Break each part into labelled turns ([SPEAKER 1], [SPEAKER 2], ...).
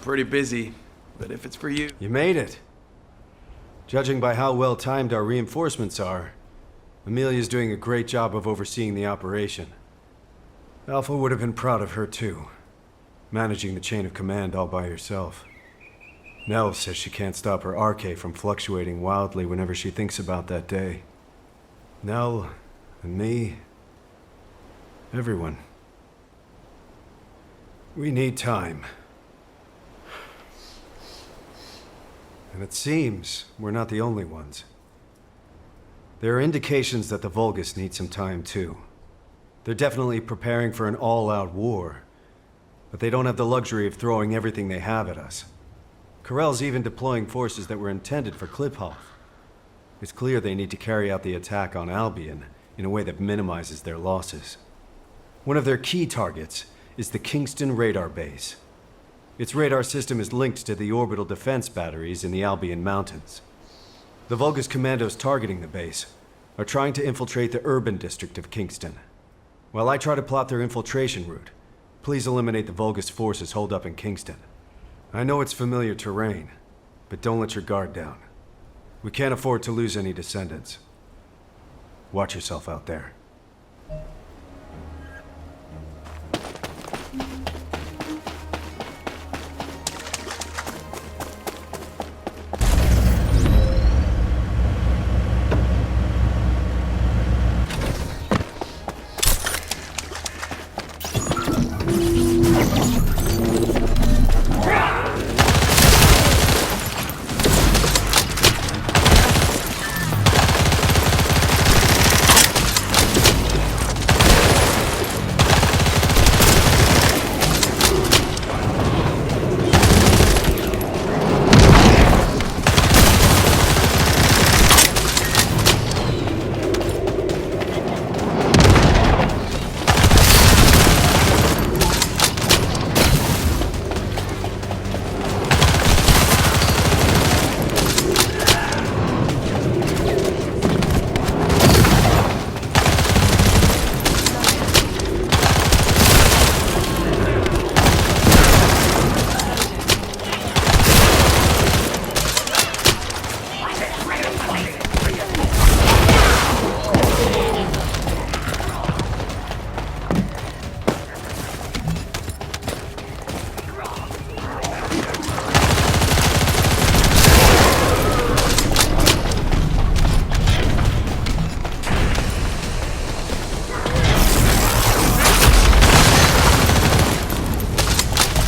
[SPEAKER 1] pretty busy, but if it's for you...
[SPEAKER 2] You made it. Judging by how well timed our reinforcements are, Amelia's doing a great job of overseeing the operation. Alpha would have been proud of her too, managing the chain of command all by herself. Nell says she can't stop her RK from fluctuating wildly whenever she thinks about that day. Nell, and me, everyone. We need time. And it seems we're not the only ones. There are indications that the Vulgus need some time too. They're definitely preparing for an all-out war, but they don't have the luxury of throwing everything they have at us. Corell's even deploying forces that were intended for Kliphoff. It's clear they need to carry out the attack on Albion in a way that minimizes their losses. One of their key targets is the Kingston radar base. Its radar system is linked to the orbital defense batteries in the Albion Mountains. The Vulgus commandos targeting the base are trying to infiltrate the urban district of Kingston. While I try to plot their infiltration route, please eliminate the Vulgus forces holed up in Kingston. I know it's familiar terrain, but don't let your guard down. We can't afford to lose any descendants. Watch yourself out there.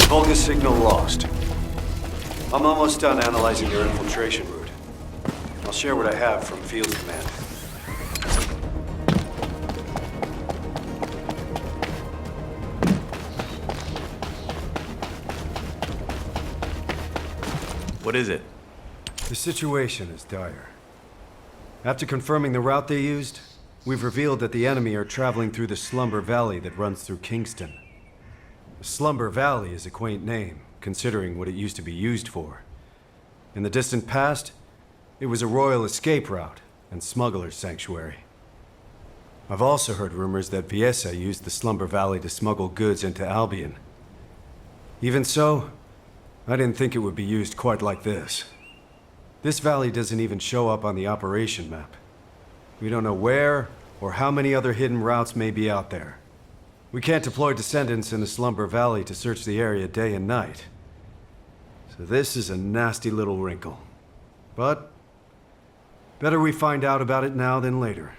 [SPEAKER 2] Vulgus signal lost. I'm almost done analyzing your infiltration route. I'll share what I have from Field Command.
[SPEAKER 1] What is it?
[SPEAKER 2] The situation is dire. After confirming the route they used, we've revealed that the enemy are traveling through the Slumber Valley that runs through Kingston. The Slumber Valley is a quaint name, considering what it used to be used for. In the distant past, it was a royal escape route and smuggler's sanctuary. I've also heard rumors that Viesa used the Slumber Valley to smuggle goods into Albion. Even so, I didn't think it would be used quite like this. This valley doesn't even show up on the operation map. We don't know where or how many other hidden routes may be out there. We can't deploy descendants in the Slumber Valley to search the area day and night. So this is a nasty little wrinkle. But better we find out about it now than later.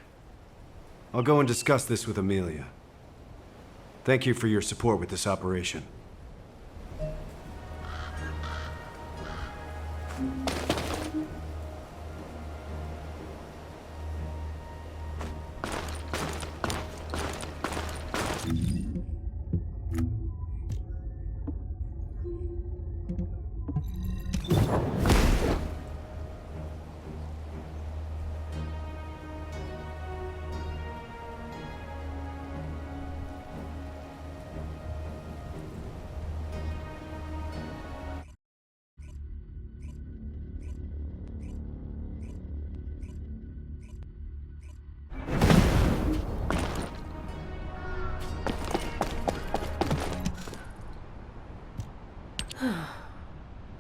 [SPEAKER 2] I'll go and discuss this with Amelia. Thank you for your support with this operation.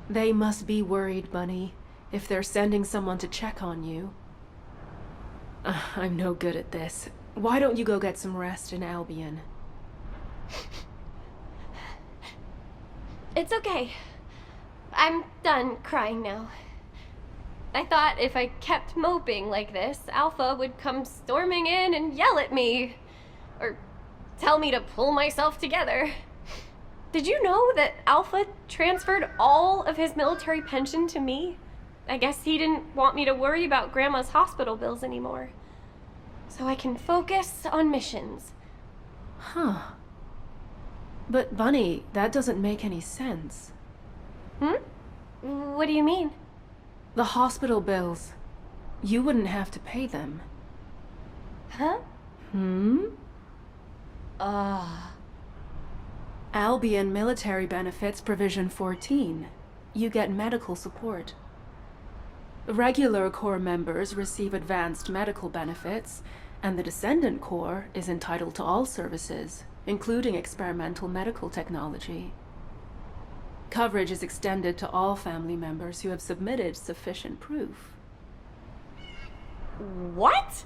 [SPEAKER 3] They must be worried, Bunny, if they're sending someone to check on you. I'm no good at this. Why don't you go get some rest in Albion?
[SPEAKER 4] It's okay. I'm done crying now. I thought if I kept moping like this, Alpha would come storming in and yell at me. Or tell me to pull myself together. Did you know that Alpha transferred all of his military pension to me? I guess he didn't want me to worry about Grandma's hospital bills anymore. So I can focus on missions.
[SPEAKER 3] Huh. But Bunny, that doesn't make any sense.
[SPEAKER 4] What do you mean?
[SPEAKER 3] The hospital bills. You wouldn't have to pay them.
[SPEAKER 4] Huh?
[SPEAKER 3] Albion Military Benefits Provision 14. You get medical support. Regular Corps members receive advanced medical benefits, and the Descendant Corps is entitled to all services, including experimental medical technology. Coverage is extended to all family members who have submitted sufficient proof.
[SPEAKER 4] What?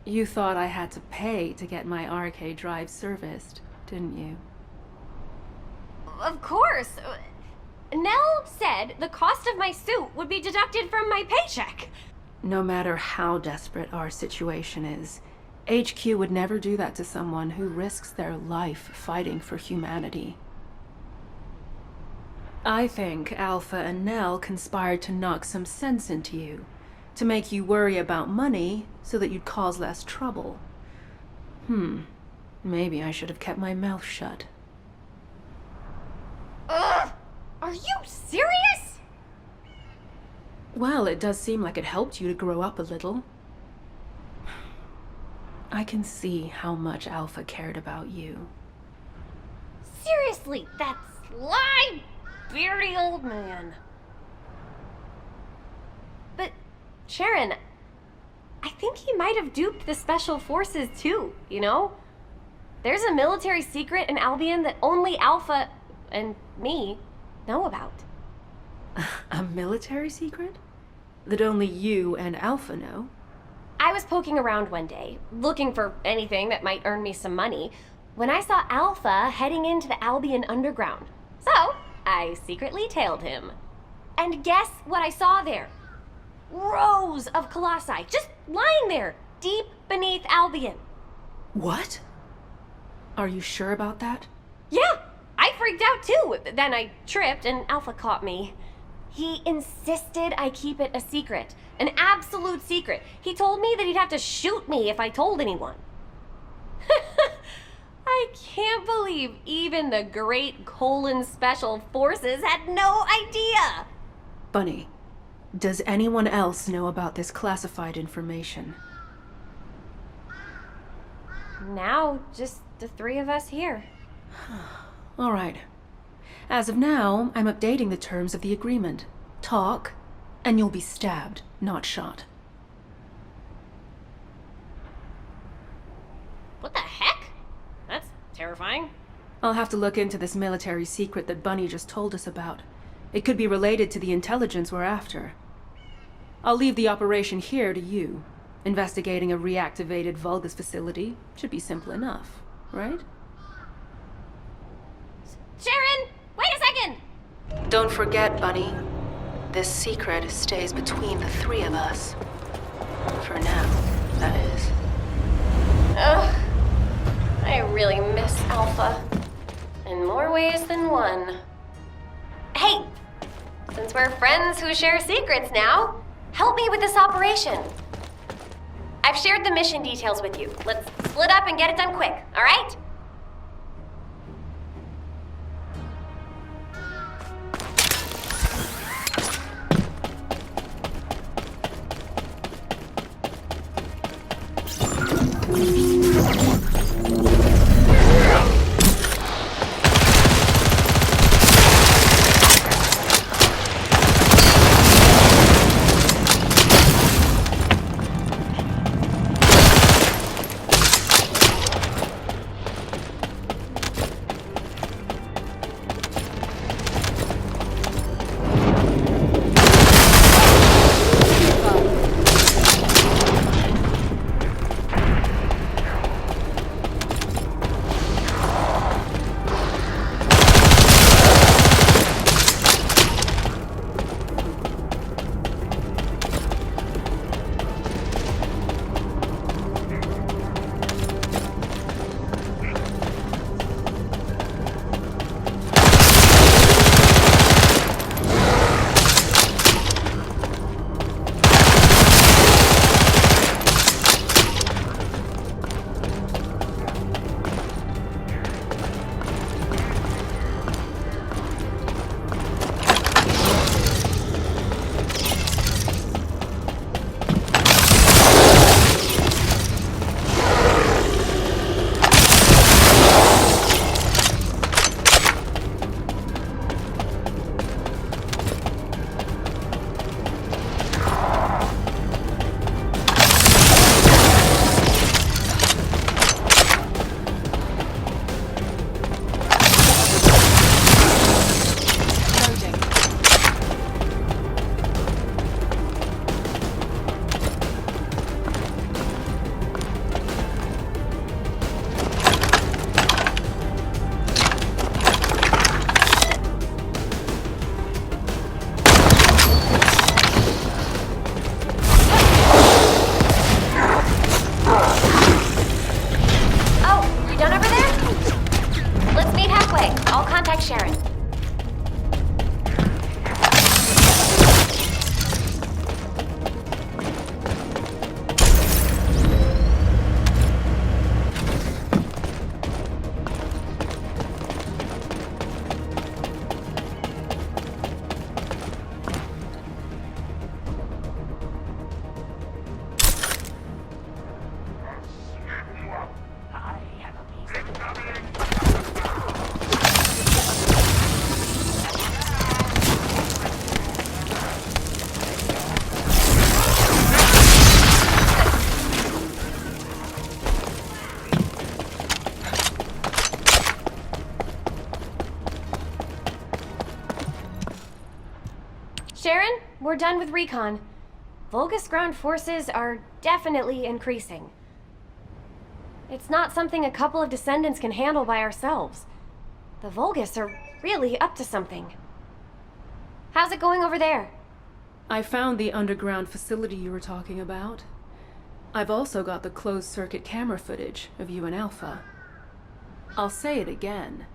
[SPEAKER 3] You thought I had to pay to get my arcade drive serviced, didn't you?
[SPEAKER 4] Of course. Nell said the cost of my suit would be deducted from my paycheck.
[SPEAKER 3] No matter how desperate our situation is, HQ would never do that to someone who risks their life fighting for humanity. I think Alpha and Nell conspired to knock some sense into you, to make you worry about money so that you'd cause less trouble. Maybe I should have kept my mouth shut.
[SPEAKER 4] Ugh! Are you serious?
[SPEAKER 3] Well, it does seem like it helped you to grow up a little. I can see how much Alpha cared about you.
[SPEAKER 4] Seriously, that sly, beardy old man. But, Sharon, I think he might have duped the Special Forces too, you know? There's a military secret in Albion that only Alpha and me know about.
[SPEAKER 3] A military secret? That only you and Alpha know?
[SPEAKER 4] I was poking around one day, looking for anything that might earn me some money, when I saw Alpha heading into the Albion Underground. So, I secretly tailed him. And guess what I saw there? Rows of colossi, just lying there, deep beneath Albion.
[SPEAKER 3] What? Are you sure about that?
[SPEAKER 4] Yeah, I freaked out too. Then I tripped and Alpha caught me. He insisted I keep it a secret, an absolute secret. He told me that he'd have to shoot me if I told anyone. I can't believe even the great Special Forces had no idea.
[SPEAKER 3] Bunny, does anyone else know about this classified information?
[SPEAKER 4] Now, just the three of us here.
[SPEAKER 3] All right. As of now, I'm updating the terms of the agreement. Talk, and you'll be stabbed, not shot.
[SPEAKER 4] What the heck? That's terrifying.
[SPEAKER 3] I'll have to look into this military secret that Bunny just told us about. It could be related to the intelligence we're after. I'll leave the operation here to you. Investigating a reactivated Vulgus facility should be simple enough, right?
[SPEAKER 4] Sharon, wait a second!
[SPEAKER 3] Don't forget, Bunny. This secret stays between the three of us. For now, that is.
[SPEAKER 4] Ugh. I really miss Alpha. In more ways than one. Hey! Since we're friends who share secrets now, help me with this operation. I've shared the mission details with you. Let's split up and get it done quick, alright? we're done with recon, Vulgus ground forces are definitely increasing. It's not something a couple of Descendants can handle by ourselves. The Vulgus are really up to something. How's it going over there?
[SPEAKER 3] I found the underground facility you were talking about. I've also got the closed-circuit camera footage of you and Alpha. I'll say it again.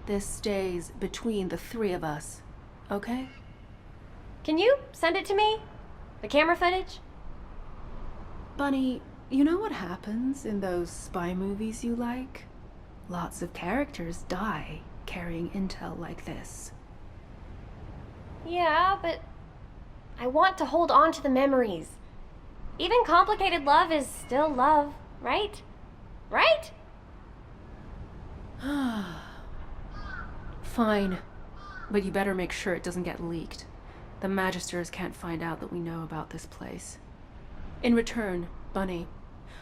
[SPEAKER 3] This stays between the three of us, okay?
[SPEAKER 4] Can you send it to me? The camera footage?
[SPEAKER 3] Bunny, you know what happens in those spy movies you like? Lots of characters die carrying intel like this.
[SPEAKER 4] Yeah, but I want to hold on to the memories. Even complicated love is still love, right? Right?
[SPEAKER 3] Fine. But you better make sure it doesn't get leaked. The Magisters can't find out that we know about this place. In return, Bunny,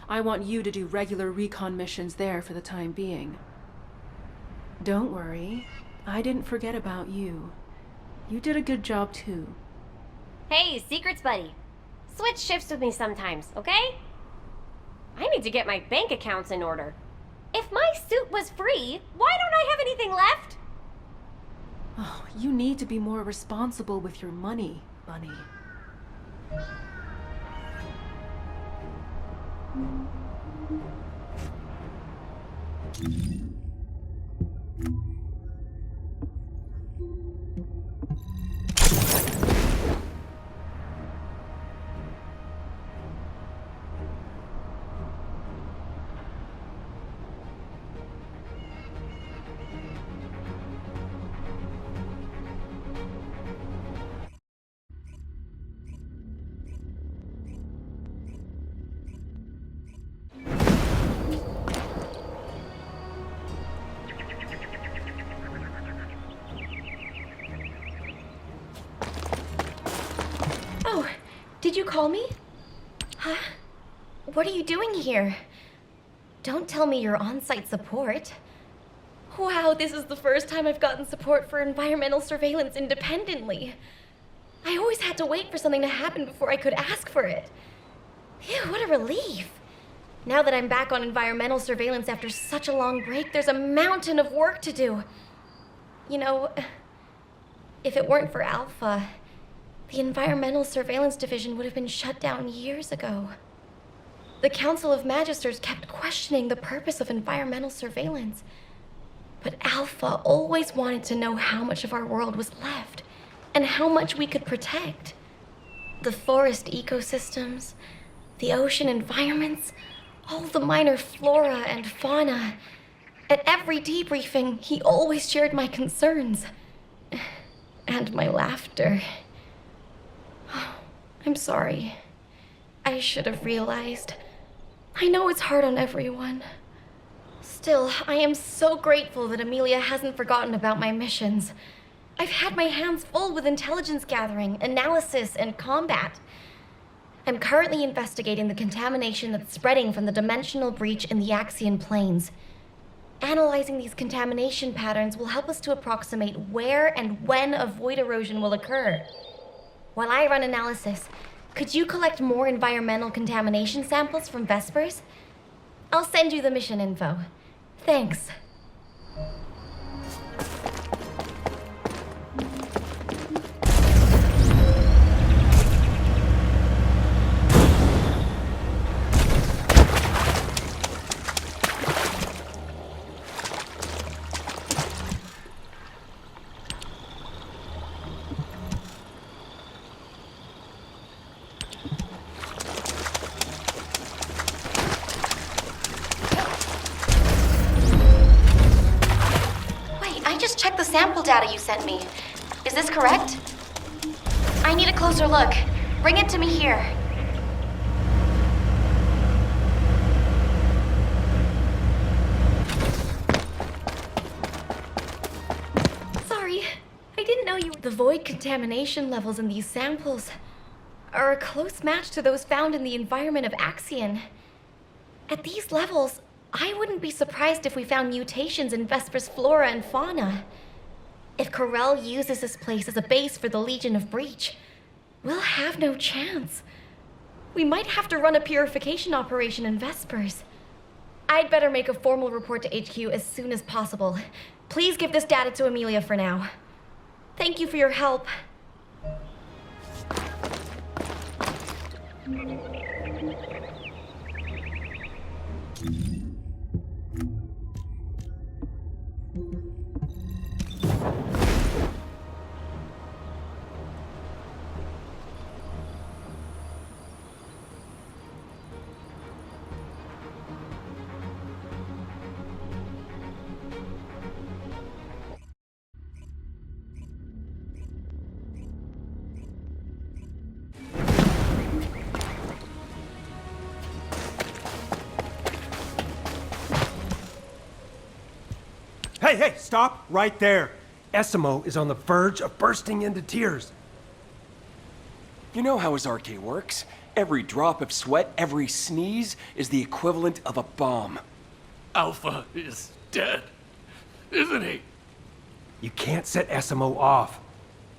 [SPEAKER 3] I want you to do regular recon missions there for the time being. Don't worry, I didn't forget about you. You did a good job too.
[SPEAKER 4] Hey, secrets buddy. Switch shifts with me sometimes, okay? I need to get my bank accounts in order. If my suit was free, why don't I have anything left?
[SPEAKER 3] Oh, you need to be more responsible with your money, Bunny.
[SPEAKER 5] Oh, did you call me? Huh? What are you doing here? Don't tell me you're on-site support. Wow, this is the first time I've gotten support for environmental surveillance independently. I always had to wait for something to happen before I could ask for it. Phew, what a relief. Now that I'm back on environmental surveillance after such a long break, there's a mountain of work to do. You know, if it weren't for Alpha, the Environmental Surveillance Division would have been shut down years ago. The Council of Magisters kept questioning the purpose of environmental surveillance. But Alpha always wanted to know how much of our world was left, and how much we could protect. The forest ecosystems, the ocean environments, all the minor flora and fauna. At every debriefing, he always shared my concerns. And my laughter. I'm sorry. I should have realized. I know it's hard on everyone. Still, I am so grateful that Amelia hasn't forgotten about my missions. I've had my hands full with intelligence gathering, analysis, and combat. I'm currently investigating the contamination that's spreading from the dimensional breach in the Axian plains. Analyzing these contamination patterns will help us to approximate where and when a void erosion will occur. While I run analysis, could you collect more environmental contamination samples from Vespers? I'll send you the mission info. Thanks. Check the sample data you sent me. Is this correct? I need a closer look. Bring it to me here. Sorry, I didn't know you... The void contamination levels in these samples are a close match to those found in the environment of Axion. At these levels, I wouldn't be surprised if we found mutations in Vesper's flora and fauna. If Corel uses this place as a base for the Legion of Breach, we'll have no chance. We might have to run a purification operation in Vespers. I'd better make a formal report to HQ as soon as possible. Please give this data to Amelia for now. Thank you for your help.
[SPEAKER 6] Hey, stop right there. Esimo is on the verge of bursting into tears.
[SPEAKER 7] You know how his RK works. Every drop of sweat, every sneeze is the equivalent of a bomb.
[SPEAKER 8] Alpha is dead, isn't he?
[SPEAKER 6] You can't set Esimo off.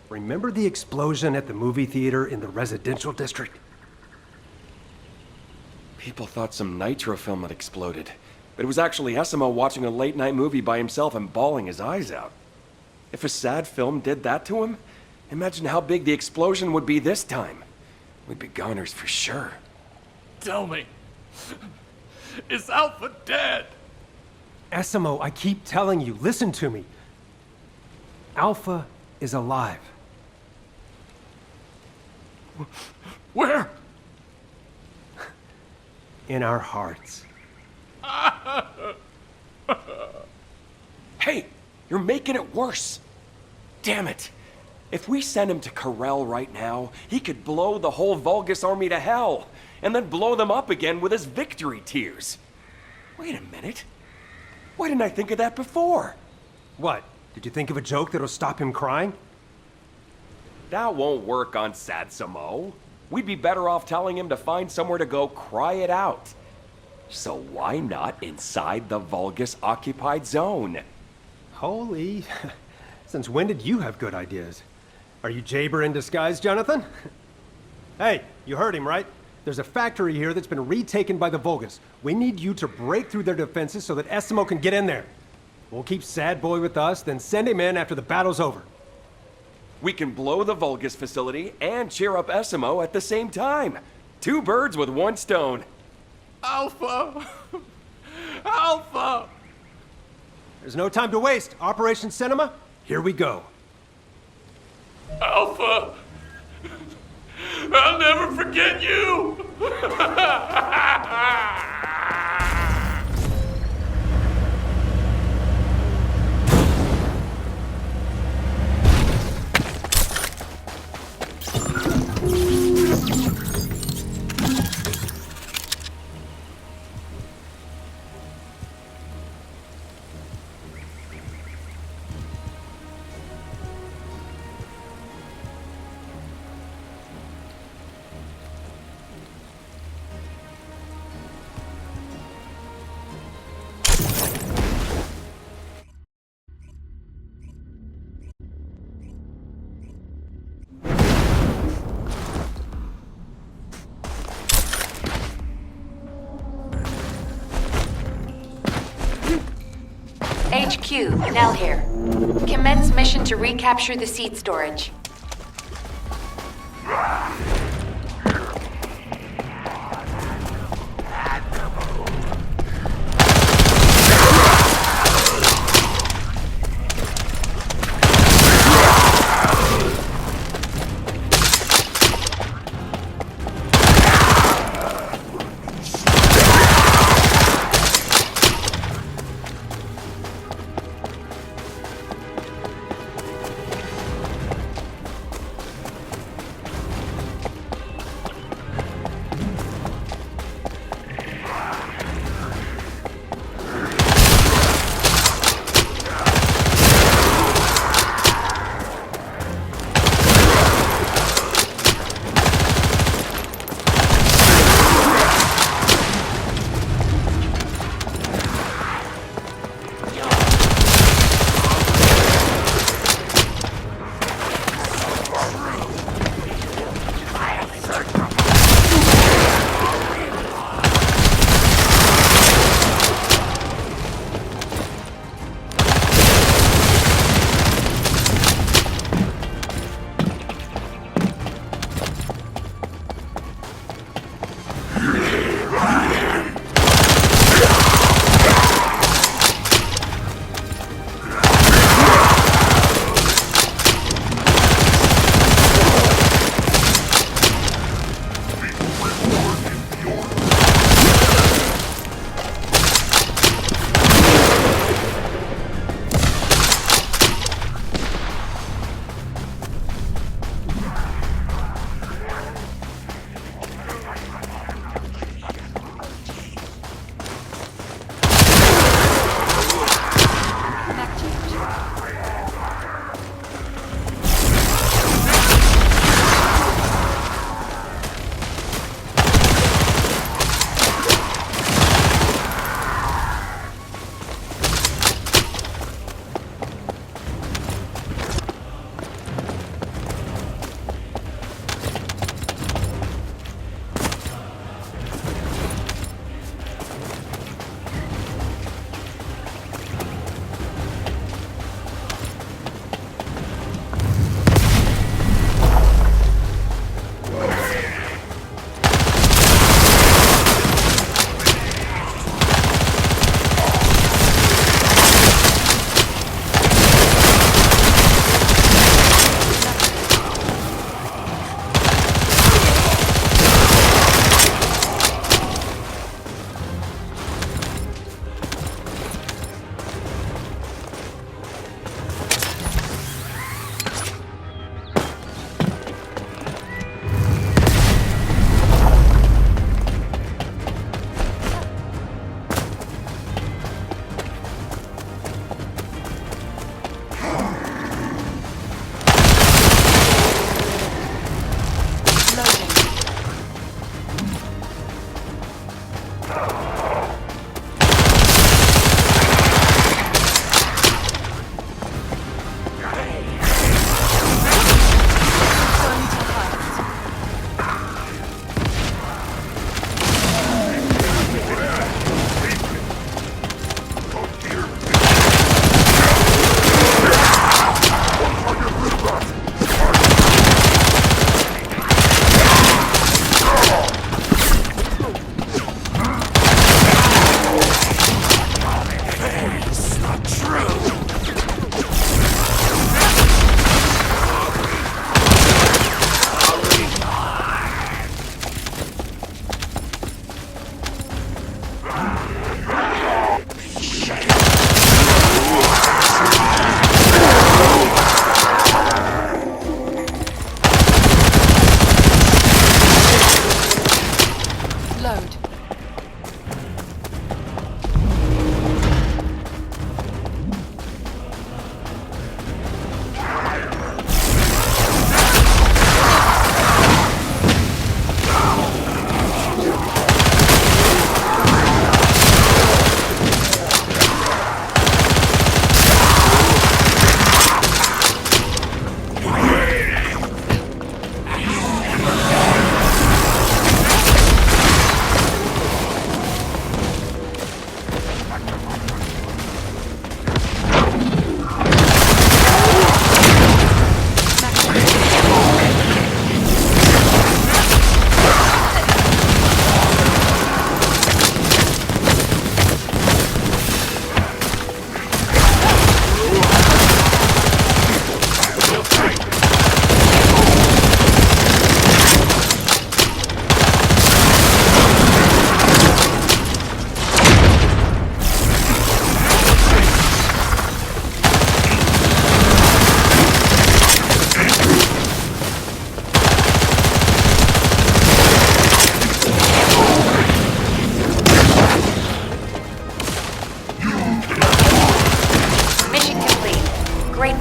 [SPEAKER 6] Remember the explosion at the movie theater in the residential district?
[SPEAKER 7] People thought some nitro film had exploded, but it was actually Esimo watching a late-night movie by himself and bawling his eyes out. If a sad film did that to him, imagine how big the explosion would be this time. We'd be goners for sure.
[SPEAKER 8] Tell me, is Alpha dead?
[SPEAKER 6] Esimo, I keep telling you, listen to me. Alpha is alive.
[SPEAKER 8] Where?
[SPEAKER 6] In our hearts.
[SPEAKER 7] Hey, you're making it worse. Damn it. If we send him to Corel right now, he could blow the whole Vulgus army to hell, and then blow them up again with his victory tears. Wait a minute. Why didn't I think of that before?
[SPEAKER 6] What? Did you think of a joke that'll stop him crying?
[SPEAKER 7] That won't work on Satsamo. We'd be better off telling him to find somewhere to go cry it out. So why not inside the Vulgus-occupied zone?
[SPEAKER 6] Holy... Since when did you have good ideas? Are you Jaber in disguise, Jonathan? Hey, you heard him, right? There's a factory here that's been retaken by the Vulgus. We need you to break through their defenses so that Esimo can get in there. We'll keep Sad Boy with us, then send him in after the battle's over.
[SPEAKER 7] We can blow the Vulgus facility and cheer up Esimo at the same time. 2 birds with 1 stone.
[SPEAKER 8] Alpha! Alpha!
[SPEAKER 6] There's no time to waste. Operation Cinema, here we go.
[SPEAKER 8] Alpha! I'll never forget you!
[SPEAKER 9] HQ, Nell here. Commence mission to recapture the seed storage.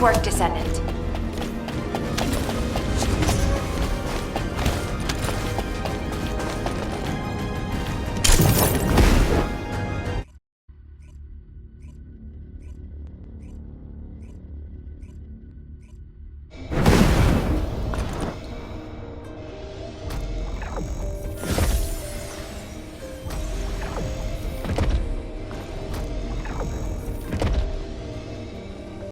[SPEAKER 9] work, Descendant.